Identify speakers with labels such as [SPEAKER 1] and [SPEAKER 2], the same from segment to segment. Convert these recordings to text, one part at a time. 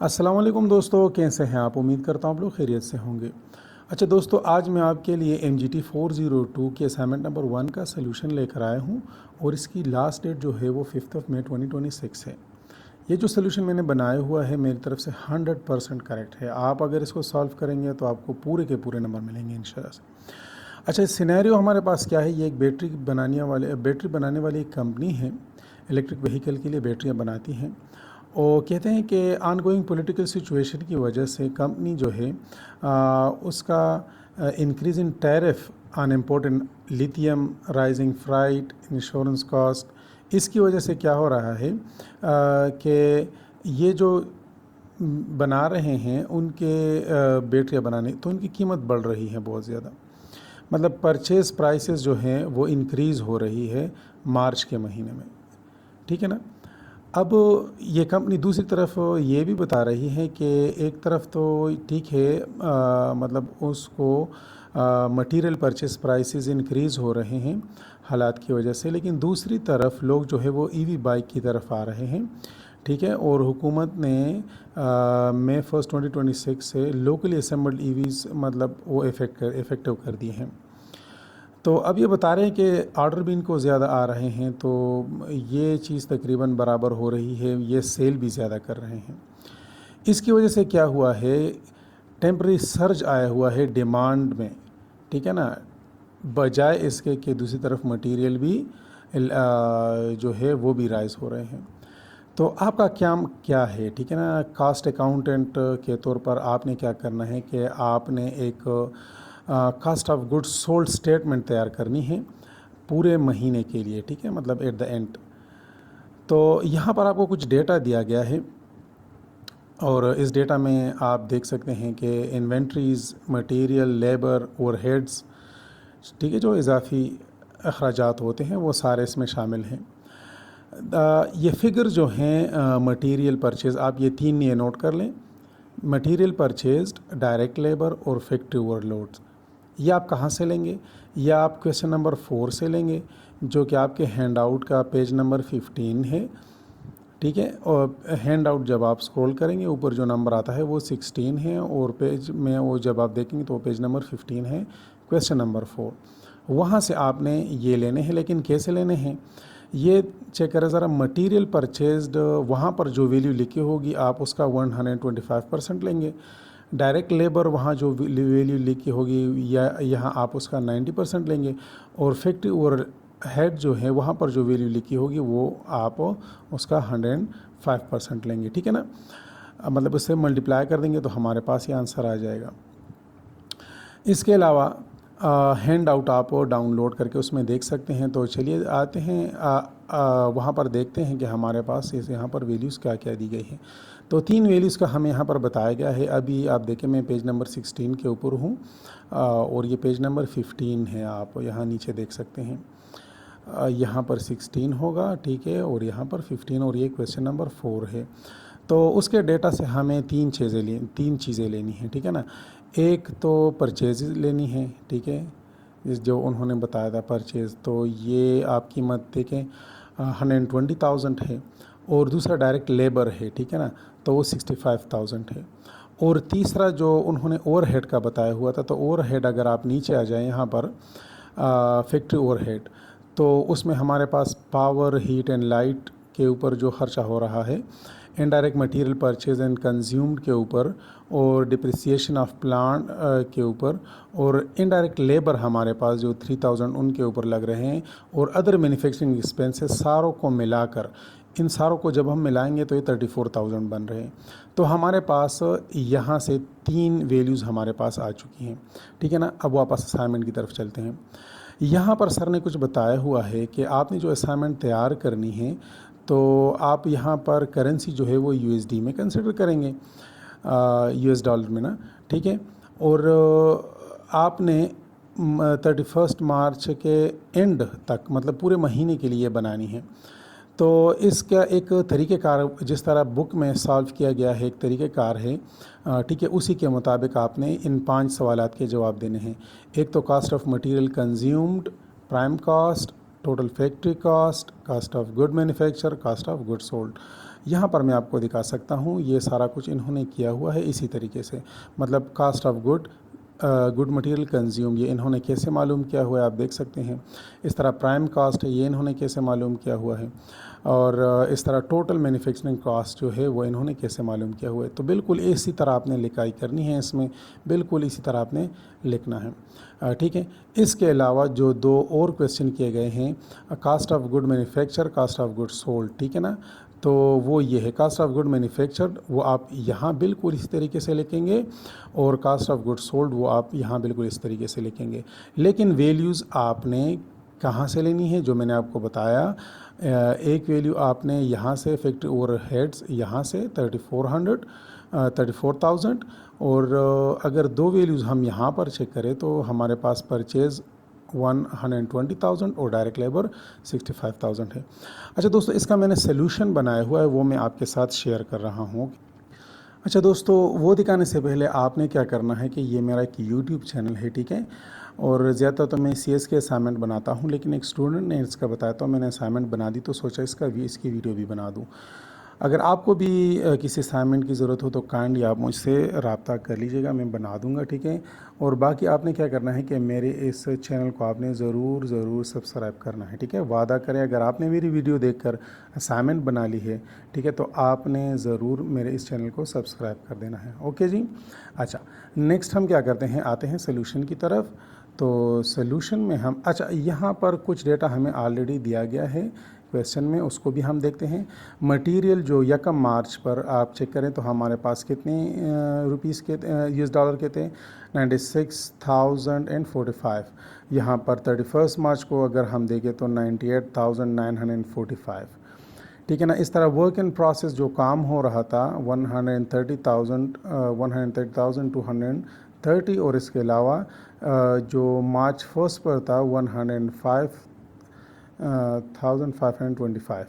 [SPEAKER 1] अस्सलाम वालेकुम दोस्तों, कैसे हैं आप? उम्मीद करता हूँ आप लोग खैरियत से होंगे। अच्छा दोस्तों, आज मैं आपके लिए MGT 402 के असाइनमेंट नंबर 1 का सलूशन लेकर आया हूँ और इसकी लास्ट डेट जो है वो 5 मई 2026 है। ये जो सलूशन मैंने बनाया हुआ है मेरी तरफ से 100% करेक्ट है। आप अगर इसको सॉल्व करेंगे तो आपको पूरे के पूरे नंबर मिलेंगे इंशाल्लाह से। अच्छा, सिनेरियो हमारे पास क्या है? ये एक बैटरी बनाने वाली एक कंपनी है, इलेक्ट्रिक व्हीकल के लिए बैटरियाँ बनाती हैं। और कहते हैं कि ऑनगोइंग पॉलिटिकल सिचुएशन की वजह से कंपनी जो है उसका increase in tariff on important lithium, rising freight, insurance cost, इसकी वजह से क्या हो रहा है कि ये जो बना रहे हैं उनके बैटरियाँ बनाने, तो उनकी कीमत बढ़ रही है बहुत ज़्यादा। मतलब परचेज़ प्राइसेस जो हैं वो इंक्रीज़ हो रही है मार्च के महीने में, ठीक है ना। अब ये कंपनी दूसरी तरफ ये भी बता रही है कि एक तरफ तो ठीक है, मतलब उसको मटेरियल परचेस प्राइसेस इंक्रीज़ हो रहे हैं हालात की वजह से, लेकिन दूसरी तरफ लोग जो है वो ईवी बाइक की तरफ आ रहे हैं, ठीक है। और हुकूमत ने मई 1 2026 से लोकली असेंबल्ड ईवीज़ मतलब वो इफ़ेक्टिव कर दिए हैं। तो अब ये बता रहे हैं कि ऑर्डर भी इनको ज़्यादा आ रहे हैं, तो ये चीज़ तकरीबन बराबर हो रही है, ये सेल भी ज़्यादा कर रहे हैं। इसकी वजह से क्या हुआ है, टेम्पररी सर्ज आया हुआ है डिमांड में, ठीक है ना, बजाय इसके कि दूसरी तरफ मटेरियल भी जो है वो भी राइज हो रहे हैं। तो आपका क्या है, ठीक है ना, कास्ट अकाउंटेंट के तौर पर आपने क्या करना है कि आपने एक cost of goods sold statement तैयार करनी है पूरे महीने के लिए, ठीक है, मतलब एट द एंड। तो यहाँ पर आपको कुछ डेटा दिया गया है और इस डेटा में आप देख सकते हैं कि इन्वेंट्रीज़, मटेरियल, लेबर, ओवरहेड्स, ठीक है, जो इजाफी अखराजात होते हैं वो सारे इसमें शामिल हैं। ये फिगर जो हैं मटेरियल परचेज़, आप ये तीन ये नोट कर लें, मटेरियल परचेज्ड, डायरेक्ट लेबर और फैक्ट्री ओवरलोड्स। ये आप कहाँ से लेंगे? ये आप क्वेश्चन नंबर 4 से लेंगे, जो कि आपके हैंड आउट का पेज नंबर 15 है, ठीक है। और हैंड आउट जब आप स्क्रॉल करेंगे ऊपर जो नंबर आता है वो 16 है और पेज में वो जब आप देखेंगे तो पेज नंबर 15 है, क्वेश्चन नंबर 4। वहाँ से आपने ये लेने हैं, लेकिन कैसे लेने हैं ये चेक करें ज़रा। मटेरियल परचेज्ड, वहाँ पर जो वैल्यू लिखी होगी आप उसका 125% लेंगे। डायरेक्ट लेबर वहाँ जो वैल्यू लिखी होगी या यहाँ आप उसका 90% लेंगे। और फैक्ट्री ओवर हेड जो है वहाँ पर जो वैल्यू लिखी होगी वो आप उसका 105% लेंगे, ठीक है ना। मतलब उससे मल्टीप्लाई कर देंगे तो हमारे पास ये आंसर आ जाएगा। इसके अलावा हैंड आउट आप डाउनलोड करके उसमें देख सकते हैं। तो चलिए आते हैं वहाँ पर देखते हैं कि हमारे पास यहाँ पर वैल्यूज़ क्या क्या दी गई हैं। तो तीन वैल्यूज़ का हमें यहाँ पर बताया गया है। अभी आप देखें मैं पेज नंबर 16 के ऊपर हूँ और ये पेज नंबर 15 है, आप यहाँ नीचे देख सकते हैं। यहाँ पर 16 होगा, ठीक है, और यहाँ पर 15 और ये क्वेश्चन नंबर 4 है। तो उसके डेटा से हमें तीन चीज़ें लेनी हैं, ठीक है ना। एक तो परचेज लेनी है, ठीक है, जो उन्होंने बताया था परचेज़, तो ये आपकी कीमत देखें 120,000 है। और दूसरा डायरेक्ट लेबर है, ठीक है ना, तो वो 65,000 है। और तीसरा जो उन्होंने ओवरहेड का बताया हुआ था, तो ओवरहेड अगर आप नीचे आ जाएं यहाँ पर फैक्ट्री ओवरहेड, तो उसमें हमारे पास पावर, हीट एंड लाइट के ऊपर जो खर्चा हो रहा है, indirect material purchase and consumed के ऊपर, और डिप्रिसिएशन ऑफ प्लांट के ऊपर, और इनडायरेक्ट लेबर हमारे पास जो 3000 उनके ऊपर लग रहे हैं, और अदर मैन्युफैक्चरिंग एक्सपेंसेस, सारों को मिलाकर इन सारों को जब हम मिलाएंगे तो ये 34,000 बन रहे हैं। तो हमारे पास यहाँ से तीन वैल्यूज़ हमारे पास आ चुकी हैं, ठीक है ना। अब वापस असाइनमेंट की तरफ चलते हैं। यहाँ पर सर ने कुछ बताया हुआ है कि आपने जो असाइनमेंट तैयार करनी है तो आप यहाँ पर करेंसी जो है वो USD में कंसिडर करेंगे, US डॉलर में ना, ठीक है। और आपने 31 मार्च के एंड तक, मतलब पूरे महीने के लिए बनानी है। तो इसका एक तरीक़ेकार, जिस तरह बुक में सॉल्व किया गया है एक तरीक़ेकार है, ठीक है, उसी के मुताबिक आपने इन 5 सवालात के जवाब देने हैं। एक तो cost of material consumed, prime cost, total factory cost, cost of good manufacture, cost of good sold. यहाँ पर मैं आपको दिखा सकता हूँ, ये सारा कुछ इन्होंने किया हुआ है इसी तरीके से, मतलब cost of good material consume ये इन्होंने कैसे मालूम किया हुआ है आप देख सकते हैं। इस तरह प्राइम कास्ट है ये इन्होंने कैसे मालूम किया हुआ है, और इस तरह टोटल मैन्युफैक्चरिंग कॉस्ट जो है वो इन्होंने कैसे मालूम किया हुआ है। तो बिल्कुल इसी तरह आपने लिखाई करनी है, इसमें बिल्कुल इसी तरह आपने लिखना है, ठीक है। इसके अलावा जो दो और क्वेश्चन किए गए हैं, cost of good manufacture, cost of good sold, ठीक है ना, तो वो ये है कास्ट ऑफ गुड मैन्युफैक्चर्ड वो आप यहाँ बिल्कुल इस तरीके से लिखेंगे, और कास्ट ऑफ गुड सोल्ड वो आप यहाँ बिल्कुल इस तरीके से लिखेंगे। लेकिन वैल्यूज़ आपने कहाँ से लेनी है, जो मैंने आपको बताया, एक वैल्यू आपने यहाँ से फैक्ट्री ओवरहेड्स यहाँ से 34,000, और अगर दो वैल्यूज़ हम यहाँ पर चेक करें तो हमारे पास परचेज़ 120,000 और डायरेक्ट लेबर 65,000 है। अच्छा दोस्तों, इसका मैंने सोल्यूशन बनाया हुआ है, वो मैं आपके साथ शेयर कर रहा हूँ। अच्छा दोस्तों, वो दिखाने से पहले आपने क्या करना है कि ये मेरा एक यूट्यूब चैनल है, ठीक है, और ज़्यादातर तो मैं CS के असाइनमेंट बनाता हूँ, लेकिन एक स्टूडेंट ने इसका बताया तो मैंने असाइनमेंट बना दी, तो सोचा इसकी वीडियो भी बना दूँ। अगर आपको भी किसी असाइनमेंट की ज़रूरत हो तो काइंडली आप मुझसे रब्ता कर लीजिएगा, मैं बना दूंगा, ठीक है। और बाकी आपने क्या करना है कि मेरे इस चैनल को आपने ज़रूर सब्सक्राइब करना है, ठीक है। वादा करें अगर आपने मेरी वीडियो देखकर असाइनमेंट बना ली है, ठीक है, तो आपने ज़रूर मेरे इस चैनल को सब्सक्राइब कर देना है। ओके जी। अच्छा, नेक्स्ट हम क्या करते हैं, आते हैं सोल्यूशन की तरफ। तो सोल्यूशन में हम, अच्छा यहाँ पर कुछ डेटा हमें ऑलरेडी दिया गया है क्वेश्चन में, उसको भी हम देखते हैं। मटेरियल जो 1 मार्च पर आप चेक करें तो हमारे पास कितने रुपीस के US डॉलर के थे, 96,045। यहाँ पर 31 मार्च को अगर हम देखें तो 98,945, ठीक है ना। इस तरह वर्क इन प्रोसेस जो काम हो रहा था 130,230, और इसके अलावा जो मार्च 1 पर था 105,525,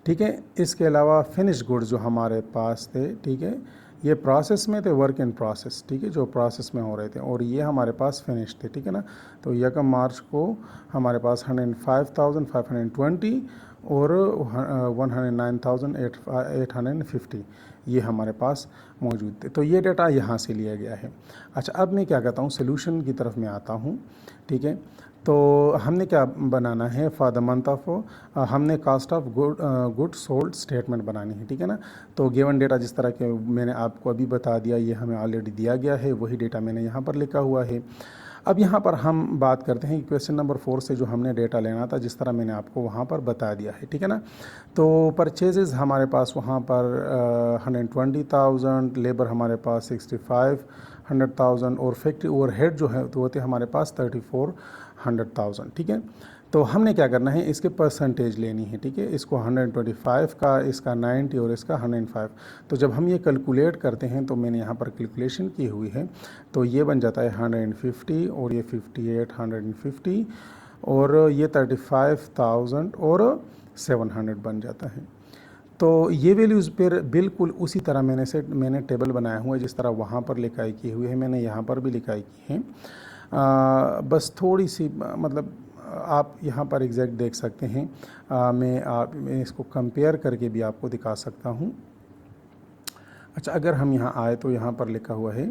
[SPEAKER 1] ठीक है। इसके अलावा फिनिश गुड्स जो हमारे पास थे, ठीक है, ये प्रोसेस में थे, वर्क इन प्रोसेस, ठीक है, जो प्रोसेस में हो रहे थे, और ये हमारे पास फिनिश थे, ठीक है ना। तो 1 मार्च को हमारे पास 105,520 और 109,850 ये हमारे पास मौजूद थे। तो ये डाटा यहाँ से लिया गया है। अच्छा, अब मैं क्या कहता हूँ, सोल्यूशन की तरफ मैं आता हूँ, ठीक है। तो हमने क्या बनाना है, फॉर द मंथ ऑफ हमने cost of good sold statement बनानी है, ठीक है ना। तो गिवन डेटा जिस तरह के मैंने आपको अभी बता दिया, ये हमें ऑलरेडी दिया गया है, वही डेटा मैंने यहाँ पर लिखा हुआ है। अब यहाँ पर हम बात करते हैं कि क्वेश्चन नंबर 4 से जो हमने डेटा लेना था, जिस तरह मैंने आपको वहाँ पर बता दिया है, ठीक है ना। तो परचेजेस हमारे पास वहाँ पर 120,000, लेबर हमारे पास 65,100,000, और फैक्ट्री ओवरहेड जो है तो वो थे हमारे पास 34,100,000, ठीक है। तो हमने क्या करना है, इसके परसेंटेज लेनी है, ठीक है। इसको 125 का, इसका 90 और इसका 105। तो जब हम ये कैलकुलेट करते हैं तो मैंने यहाँ पर कैलकुलेशन की हुई है, तो ये बन जाता है 150 और ये 58,150 और ये 35,000 और 700 बन जाता है। तो ये वैल्यूज़ पर बिल्कुल उसी तरह मैंने टेबल बनाया हुआ है, जिस तरह वहाँ पर लिखाई की हुई है मैंने यहाँ पर भी लिखाई की है। बस थोड़ी सी मतलब आप यहाँ पर एग्जैक्ट देख सकते हैं। मैं इसको कंपेयर करके भी आपको दिखा सकता हूँ। अच्छा, अगर हम यहाँ आए तो यहाँ पर लिखा हुआ है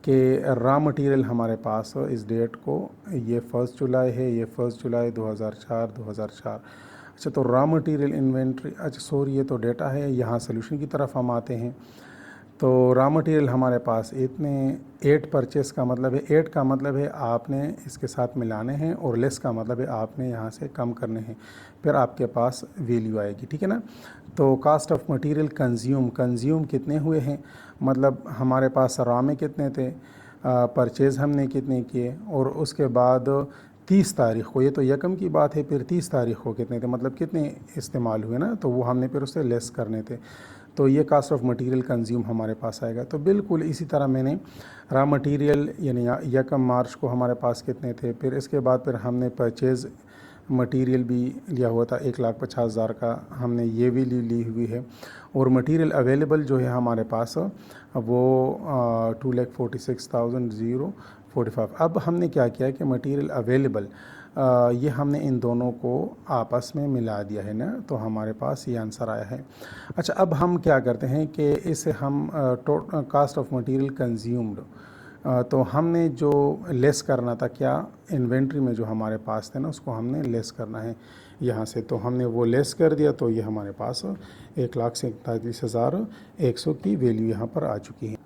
[SPEAKER 1] कि रॉ मटेरियल हमारे पास इस डेट को, ये 1 जुलाई है, ये 1 जुलाई 2004। अच्छा, तो रॉ मटेरियल इन्वेंट्री, अच्छा सॉरी ये तो डेटा है। यहाँ सोल्यूशन की तरफ हम आते हैं। तो रॉ मटेरियल हमारे पास इतने 8 परचेस का मतलब है, 8 का मतलब है आपने इसके साथ मिलाने हैं, और लेस का मतलब है आपने यहाँ से कम करने हैं, फिर आपके पास वैल्यू आएगी, ठीक है ना। तो कास्ट ऑफ मटेरियल कंज्यूम कितने हुए हैं, मतलब हमारे पास रॉ में कितने थे, परचेज़ हमने कितने किए, और उसके बाद 30 तारीख को, ये तो यकम की बात है, फिर 30 तारीख को कितने थे, मतलब कितने इस्तेमाल हुए ना, तो वो हमने फिर उससे लेस करने थे। तो ये कास्ट ऑफ मटेरियल कंज्यूम हमारे पास आएगा। तो बिल्कुल इसी तरह मैंने रॉ मटेरियल यानी 1 मार्च को हमारे पास कितने थे, फिर इसके बाद फिर हमने परचेज़ मटेरियल भी लिया हुआ था 1,50,000 का, हमने ये भी ली हुई है, और मटेरियल अवेलेबल जो है हमारे पास वो 2,46,045। अब हमने क्या किया कि मटेरियल अवेलेबल ये हमने इन दोनों को आपस में मिला दिया है ना, तो हमारे पास ये आंसर आया है। अच्छा, अब हम क्या करते हैं कि इसे हम कास्ट ऑफ मटेरियल कंज्यूम्ड, तो हमने जो लेस करना था क्या, इन्वेंट्री में जो हमारे पास थे ना उसको हमने लेस करना है यहाँ से, तो हमने वो लेस कर दिया, तो ये हमारे पास 1,41,100 की वैल्यू यहाँ पर आ चुकी है।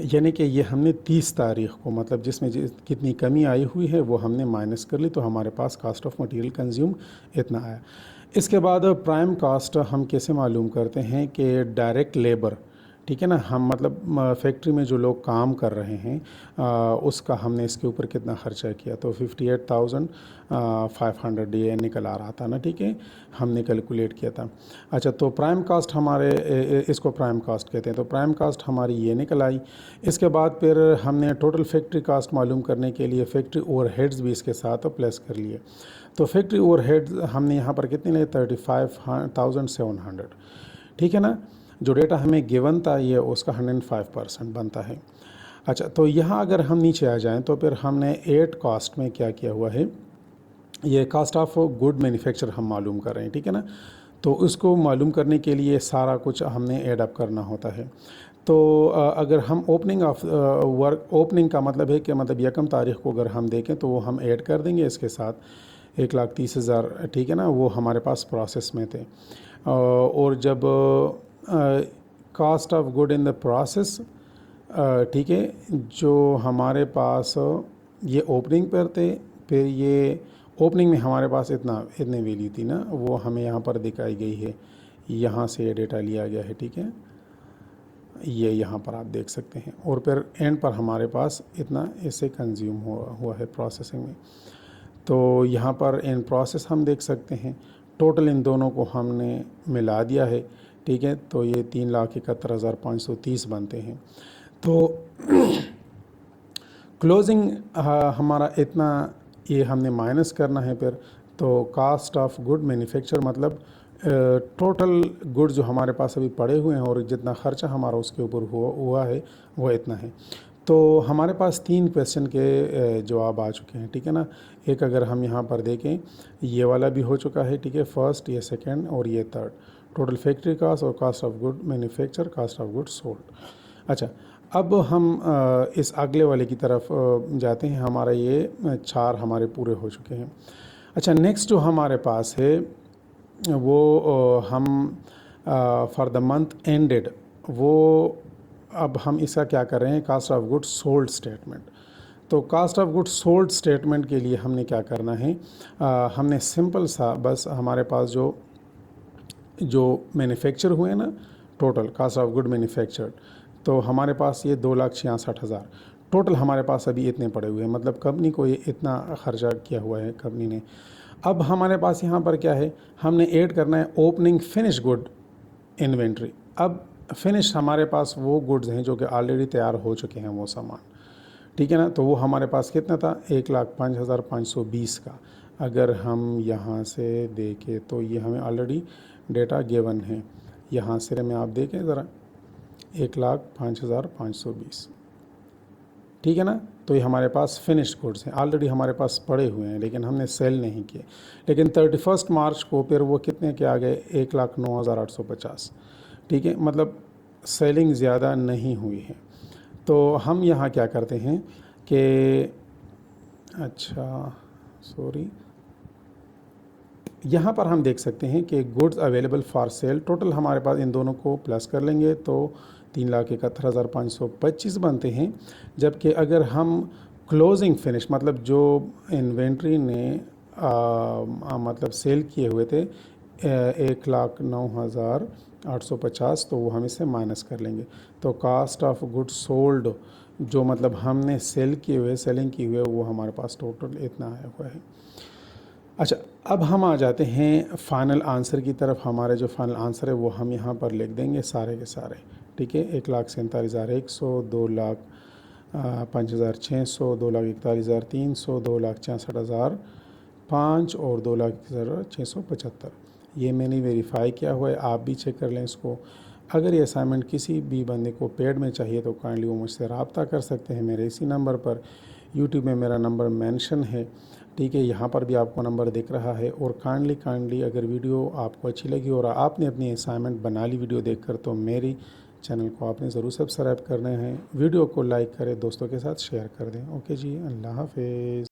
[SPEAKER 1] यानी कि ये हमने 30 तारीख़ को, मतलब जिसमें कितनी कमी आई हुई है वो हमने माइनस कर ली, तो हमारे पास कास्ट ऑफ मटेरियल कंज्यूम इतना आया। इसके बाद प्राइम कास्ट हम कैसे मालूम करते हैं कि डायरेक्ट लेबर, ठीक है ना, हम मतलब फैक्ट्री में जो लोग काम कर रहे हैं उसका हमने इसके ऊपर कितना ख़र्चा किया, तो 58,500 ये निकल आ रहा था ना, ठीक है, हमने कैलकुलेट किया था। अच्छा, तो प्राइम कास्ट हमारे इसको प्राइम कास्ट कहते हैं, तो प्राइम कास्ट हमारी ये निकल आई। इसके बाद फिर हमने टोटल फैक्ट्री कास्ट मालूम करने के लिए फैक्ट्री ओवरहेड्स भी इसके साथ प्लस कर लिए, तो फैक्ट्री ओवरहेड्स हमने यहाँ पर कितने लिए, 35,700, ठीक है ना। जो डेटा हमें गिवन था ये उसका 105% बनता है। अच्छा, तो यहाँ अगर हम नीचे आ जाएं तो फिर हमने 8 कास्ट में क्या किया हुआ है, ये कास्ट ऑफ गुड मैन्युफैक्चर हम मालूम कर रहे हैं, ठीक है ना। तो उसको मालूम करने के लिए सारा कुछ हमने एड अप करना होता है। तो अगर हम ओपनिंग ऑफ वर्क, ओपनिंग का मतलब है कि मतलब 1 तारीख़ को अगर हम देखें तो वो हम ऐड कर देंगे इसके साथ 1,30,000, ठीक है ना, वो हमारे पास प्रोसेस में थे। और जब cost of good in the process, ठीक है, जो हमारे पास ये ओपनिंग पर थे, फिर ये ओपनिंग में हमारे पास इतने वैल्यू थी ना, वो हमें यहाँ पर दिखाई गई है, यहाँ से ये डेटा लिया गया है, ठीक है, ये यहाँ पर आप देख सकते हैं। और फिर एंड पर हमारे पास इतना इससे कंज्यूम हुआ है प्रोसेसिंग में, तो यहाँ पर इन प्रोसेस हम देख सकते हैं। टोटल इन दोनों को हमने मिला दिया है, ठीक है, तो ये 3,71,530 बनते हैं। तो क्लोजिंग हमारा इतना, ये हमने माइनस करना है फिर, तो कास्ट ऑफ गुड मैन्युफैक्चर मतलब टोटल गुड जो हमारे पास अभी पड़े हुए हैं और जितना ख़र्चा हमारा उसके ऊपर हुआ है वो इतना है। तो हमारे पास 3 क्वेश्चन के जवाब आ चुके हैं, ठीक है ना। एक अगर हम यहाँ पर देखें, ये वाला भी हो चुका है, ठीक है, फर्स्ट, ये सेकंड और ये थर्ड, टोटल फैक्ट्री कास्ट और cost of good manufacture, cost of good sold. अच्छा, अब हम इस अगले वाले की तरफ जाते हैं। हमारा ये 4 हमारे पूरे हो चुके हैं। अच्छा, नेक्स्ट जो हमारे पास है वो हम फॉर द मंथ एंडेड, वो अब हम इसका क्या कर रहे हैं, cost of good sold statement. तो cost of good sold statement के लिए हमने क्या करना है, हमने सिंपल सा बस हमारे पास जो मैन्युफैक्चर हुए ना, total cast of good manufactured, तो हमारे पास ये 2,66,000 टोटल हमारे पास अभी इतने पड़े हुए हैं, मतलब कंपनी को ये इतना खर्चा किया हुआ है कंपनी ने। अब हमारे पास यहाँ पर क्या है, हमने ऐड करना है ओपनिंग फिनिश गुड इन्वेंट्री। अब फिनिश हमारे पास वो गुड्स हैं जो कि ऑलरेडी तैयार हो चुके हैं वो सामान, ठीक है ना, तो वो हमारे पास कितना था, 1,05,520 का। अगर हम यहाँ से देखें तो ये हमें ऑलरेडी डेटा गिवन है, यहाँ से में आप देखें ज़रा, 1,05,520, ठीक है ना। तो ये हमारे पास फिनिश्ड गुड्स हैं, ऑलरेडी हमारे पास पड़े हुए हैं, लेकिन हमने सेल नहीं किए। लेकिन 31 मार्च को फिर वो कितने के आ गए, 1,09,850, ठीक है, मतलब सेलिंग ज़्यादा नहीं हुई है। तो हम यहाँ क्या करते हैं कि यहाँ पर हम देख सकते हैं कि goods available for sale, total हमारे पास इन दोनों को प्लस कर लेंगे तो 3,71,525 बनते हैं। जबकि अगर हम क्लोजिंग फिनिश मतलब जो इन्वेंट्री ने मतलब सेल किए हुए थे 1,09,850, तो वो हम इसे माइनस कर लेंगे। तो कास्ट ऑफ गुड्स सोल्ड जो मतलब हमने सेलिंग की हुए वो हमारे पास टोटल इतना आया हुआ है। अच्छा, अब हम आ जाते हैं फाइनल आंसर की तरफ। हमारे जो फाइनल आंसर है वो हम यहाँ पर लिख देंगे सारे के सारे, ठीक है। 1,47,100, 2,05,600, 2,41,300, 2,66,005 और 2,61,675। ये मैंने वेरीफाई किया हुआ है, आप भी चेक कर लें इसको। अगर ये असाइनमेंट किसी भी बंदे को पेड में चाहिए तो काइंडली वो मुझसे रब्ता कर सकते हैं मेरे इसी नंबर पर, यूट्यूब में मेरा नंबर मेंशन है, ठीक है, यहाँ पर भी आपको नंबर दिख रहा है। और काइंडली अगर वीडियो आपको अच्छी लगी और आपने अपनी असाइनमेंट बना ली वीडियो देखकर, तो मेरी चैनल को आपने ज़रूर सब्सक्राइब करना है। वीडियो को लाइक करें, दोस्तों के साथ शेयर कर दें। ओके जी, अल्लाह हाफिज़।